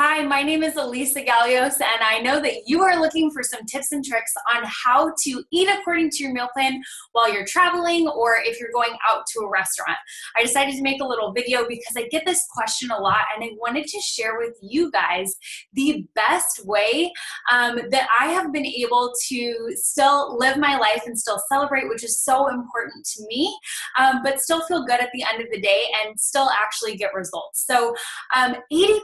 Hi, my name is Elisa Gallios, and I know that you are looking for some tips and tricks on how to eat according to your meal plan while you're traveling or if you're going out to a restaurant. I decided to make a little video because I get this question a lot, and I wanted to share with you guys the best way that I have been able to still live my life and still celebrate, which is so important to me, but still feel good at the end of the day and still actually get results. So 80%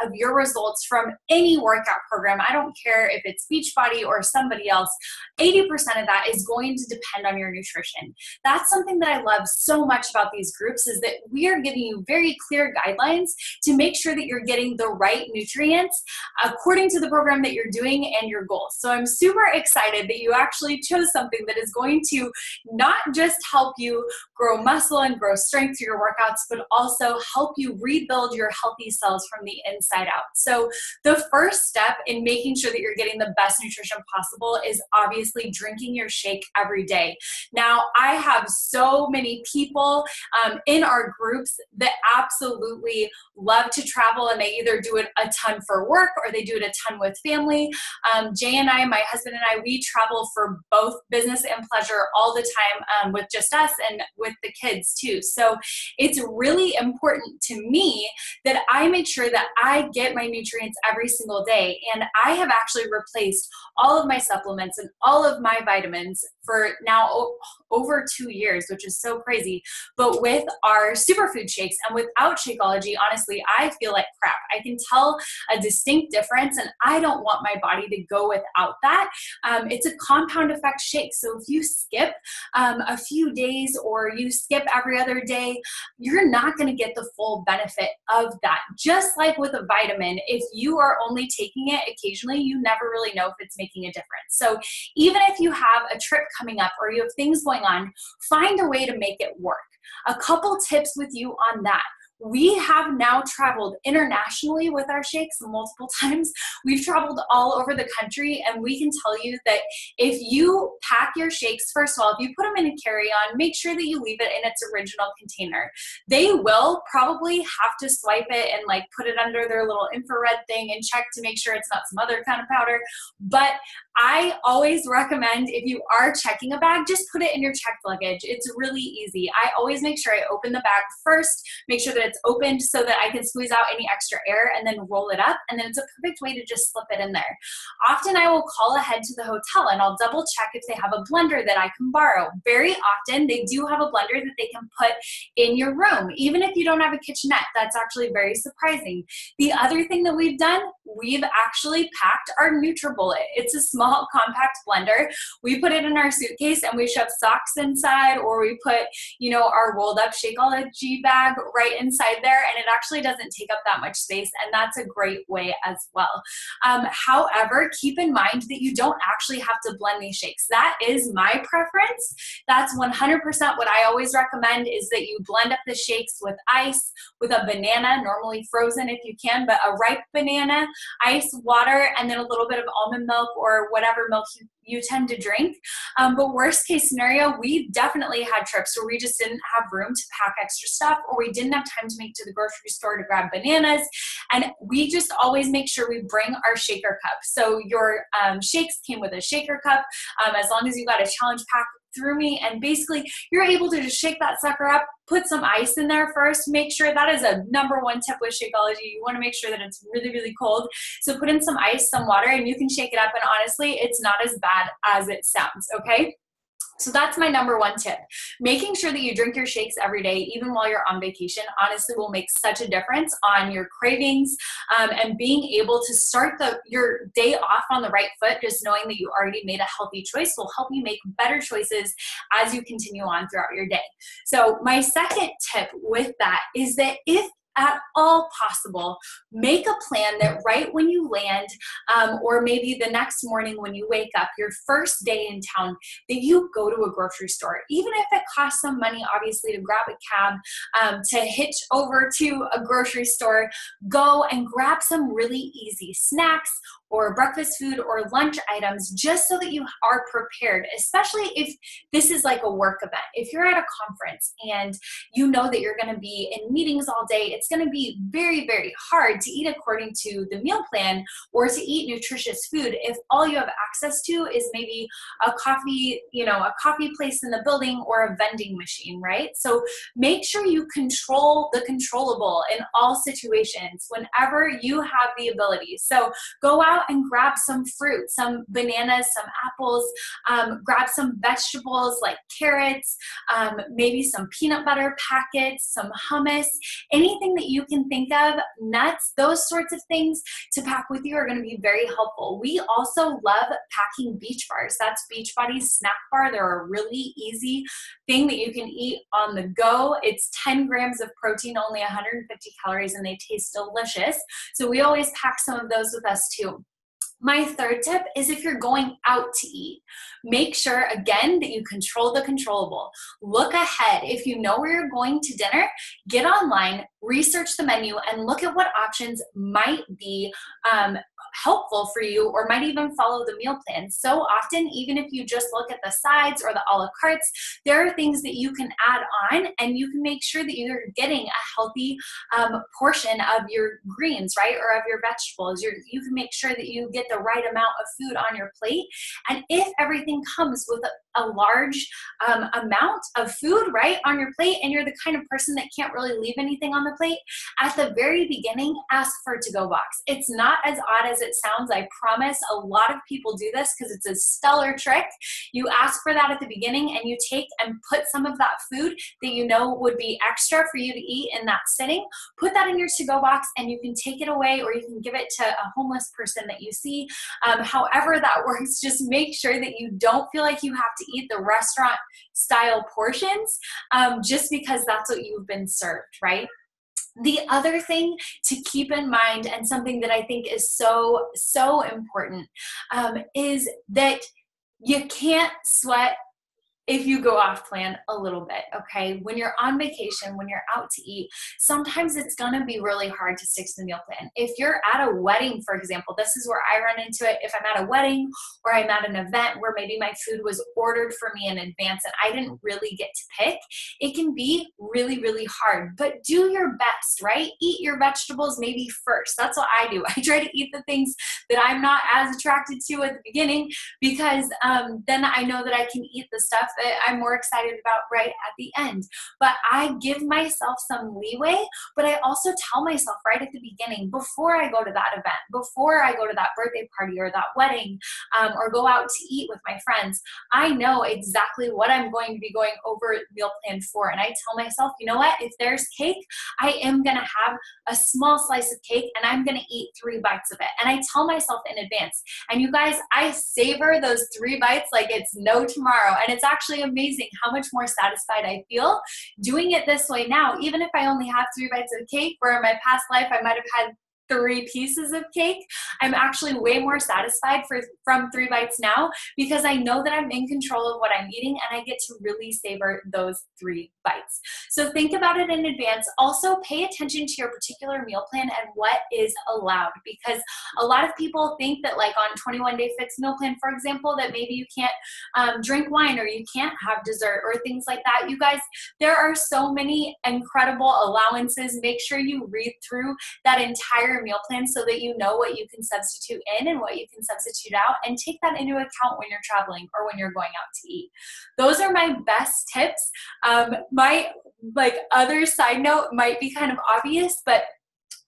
of your results from any workout program, I don't care if it's Beachbody or somebody else, 80% of that is going to depend on your nutrition. That's something that I love so much about these groups, is that we are giving you very clear guidelines to make sure that you're getting the right nutrients according to the program that you're doing and your goals. So I'm super excited that you actually chose something that is going to not just help you grow muscle and grow strength through your workouts, but also help you rebuild your healthy cells from the inside out. So the first step in making sure that you're getting the best nutrition possible is obviously drinking your shake every day. Now, I have so many people in our groups that absolutely love to travel, and they either do it a ton for work or they do it a ton with family. Jay and I, my husband and I, we travel for both business and pleasure all the time with just us and with the kids too. So it's really important to me that I make sure that I get my nutrients every single day. And I have actually replaced all of my supplements and all of my vitamins for now over 2 years, which is so crazy. But with our superfood shakes and without Shakeology, honestly, I feel like crap. I can tell a distinct difference, and I don't want my body to go without that. It's a compound effect shake. So if you skip a few days or you skip every other day, you're not going to get the full benefit of that. Just like with a vitamin, if you are only taking it occasionally, you never really know if it's making a difference. So even if you have a trip coming up or you have things going on, find a way to make it work. A couple tips with you on that. We have now traveled internationally with our shakes multiple times. We've traveled all over the country, and we can tell you that if you pack your shakes, first of all, if you put them in a carry-on, make sure that you leave it in its original container. They will probably have to swipe it and like put it under their little infrared thing and check to make sure it's not some other kind of powder. But I always recommend, if you are checking a bag, just put it in your checked luggage. It's really easy. I always make sure I open the bag first, make sure that it's opened so that I can squeeze out any extra air and then roll it up. And then it's a perfect way to just slip it in there. Often I will call ahead to the hotel and I'll double check if they have a blender that I can borrow. Very often they do have a blender that they can put in your room. Even if you don't have a kitchenette, that's actually very surprising. The other thing that we've done, we've actually packed our NutriBullet. It's a small compact blender. We put it in our suitcase and we shove socks inside, or we put, our rolled up Shakeology bag right inside there, and it actually doesn't take up that much space, and that's a great way as well. However, keep in mind that you don't actually have to blend these shakes. That is my preference. That's 100% what I always recommend, is that you blend up the shakes with ice, with a banana, normally frozen if you can, but a ripe banana, ice, water, and then a little bit of almond milk or whatever milk you tend to drink. But worst case scenario, we definitely had trips where we just didn't have room to pack extra stuff, or we didn't have time to make to the grocery store to grab bananas. And we just always make sure we bring our shaker cup. So your shakes came with a shaker cup, as long as you got a challenge pack through me, and basically you're able to just shake that sucker up, put some ice in there first. Make sure, that is a number one tip with Shakeology. You want to make sure that it's really, really cold. So put in some ice, some water, and you can shake it up. And honestly, it's not as bad as it sounds, okay? So that's my number one tip. Making sure that you drink your shakes every day, even while you're on vacation, honestly will make such a difference on your cravings, and being able to start your day off on the right foot, just knowing that you already made a healthy choice will help you make better choices as you continue on throughout your day. So my second tip with that is that if at all possible, make a plan that right when you land, or maybe the next morning when you wake up, your first day in town, that you go to a grocery store. Even if it costs some money, obviously, to grab a cab, to hitch over to a grocery store, go and grab some really easy snacks or breakfast food or lunch items, just so that you are prepared, especially if this is like a work event. If you're at a conference and you know that you're going to be in meetings all day, it's going to be very, very hard to eat according to the meal plan or to eat nutritious food if all you have access to is maybe a coffee, a coffee place in the building or a vending machine, right? So make sure you control the controllable in all situations whenever you have the ability. So go out and grab some fruit, some bananas, some apples, grab some vegetables like carrots, maybe some peanut butter packets, some hummus, anything that you can think of, nuts, those sorts of things to pack with you are going to be very helpful. We also love packing beach bars. That's Beachbody's snack bar. They're a really easy thing that you can eat on the go. It's 10 grams of protein, only 150 calories, and they taste delicious. So we always pack some of those with us too. My third tip is if you're going out to eat, make sure, again, that you control the controllable. Look ahead. If you know where you're going to dinner, get online, research the menu, and look at what options might be helpful for you or might even follow the meal plan. So often, even if you just look at the sides or the a la cartes, there are things that you can add on and you can make sure that you're getting a healthy portion of your greens, right? Or of your vegetables. You can make sure that you get the right amount of food on your plate. And if everything comes with a large amount of food, right, on your plate, and you're the kind of person that can't really leave anything on the plate, at the very beginning, ask for a to-go box. It's not as odd as it sounds. I promise a lot of people do this because it's a stellar trick. You ask for that at the beginning and you take and put some of that food that you know would be extra for you to eat in that sitting, put that in your to-go box, and you can take it away or you can give it to a homeless person that you see. However that works, just make sure that you don't feel like you have to eat the restaurant style portions just because that's what you've been served, right? The other thing to keep in mind, and something that I think is so, so important, is that you can't sweat if you go off plan a little bit, okay? When you're on vacation, when you're out to eat, sometimes it's gonna be really hard to stick to the meal plan. If you're at a wedding, for example, this is where I run into it. If I'm at a wedding or I'm at an event where maybe my food was ordered for me in advance and I didn't really get to pick, it can be really, really hard. But do your best, right? Eat your vegetables maybe first. That's what I do. I try to eat the things that I'm not as attracted to at the beginning because then I know that I can eat the stuff that I'm more excited about right at the end. But I give myself some leeway, but I also tell myself right at the beginning, before I go to that event, before I go to that birthday party or that wedding, or go out to eat with my friends, I know exactly what I'm going to be going over meal plan for. And I tell myself, you know what, if there's cake, I am gonna have a small slice of cake and I'm gonna eat 3 bites of it. And I tell myself in advance. And you guys, I savor those 3 bites like it's no tomorrow. And it's actually amazing how much more satisfied I feel doing it this way now. Even if I only have 3 bites of cake, where in my past life I might have had 3 pieces of cake, I'm actually way more satisfied from 3 bites now because I know that I'm in control of what I'm eating and I get to really savor those 3 bites. So think about it in advance. Also pay attention to your particular meal plan and what is allowed, because a lot of people think that like on 21 Day Fix meal plan, for example, that maybe you can't drink wine or you can't have dessert or things like that. You guys, there are so many incredible allowances. Make sure you read through that entire meal plan so that you know what you can substitute in and what you can substitute out, and take that into account when you're traveling or when you're going out to eat. Those are my best tips. My other side note might be kind of obvious, but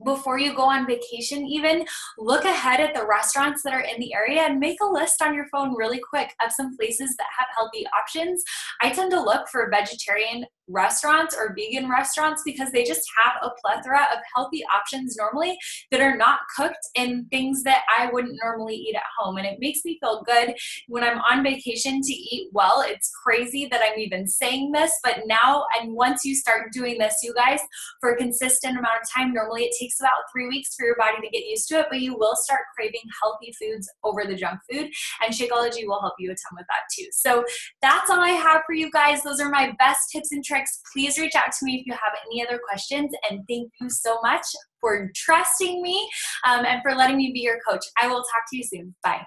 before you go on vacation even, look ahead at the restaurants that are in the area and make a list on your phone really quick of some places that have healthy options. I tend to look for vegetarian restaurants or vegan restaurants because they just have a plethora of healthy options normally that are not cooked in things that I wouldn't normally eat at home. And it makes me feel good when I'm on vacation to eat well. It's crazy that I'm even saying this, but now, and once you start doing this, you guys, for a consistent amount of time, normally it takes about 3 weeks for your body to get used to it, but you will start craving healthy foods over the junk food, and Shakeology will help you a ton with that too. So that's all I have for you guys. Those are my best tips and tricks tricks, please reach out to me if you have any other questions. And thank you so much for trusting me and for letting me be your coach. I will talk to you soon. Bye.